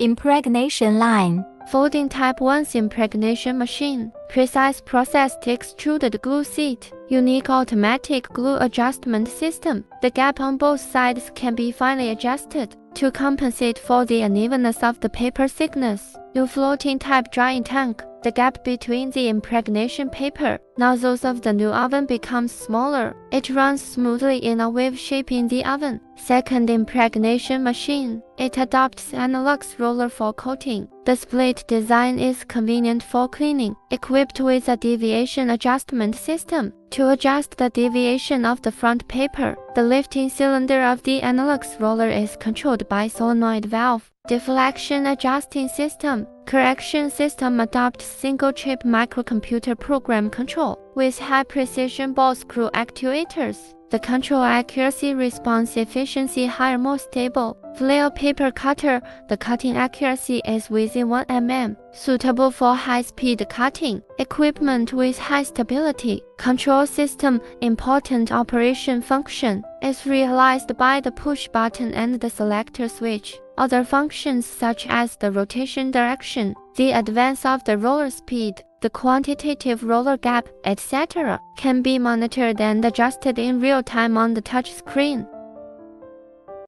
Impregnation line. Folding type 1's impregnation machine. Precise process to extrude the glue sheet. Unique automatic glue adjustment system. The gap on both sides can be finely adjusted to compensate for the unevenness of the paper thickness. New floating type drying tank. The gap between the impregnation paper nozzles of the new oven becomes smaller. It runs smoothly in a wave shape in the oven. Second impregnation machine. It adopts analog roller for coating. The split design is convenient for cleaning, equipped with a deviation adjustment system to adjust the deviation of the front paper. The lifting cylinder of the analog roller is controlled by solenoid valve. Deflection adjusting system. Correction system adopts single-chip microcomputer program control with high-precision ball screw actuators. The control accuracy response efficiency higher, more stable. Flail paper cutter. The cutting accuracy is within 1 mm, suitable for high-speed cutting. Equipment with high stability. Control system. Important operation function is realized by the push button and the selector switch. Other functions such as the rotation direction, the advance of the roller speed, the quantitative roller gap, etc., can be monitored and adjusted in real time on the touch screen.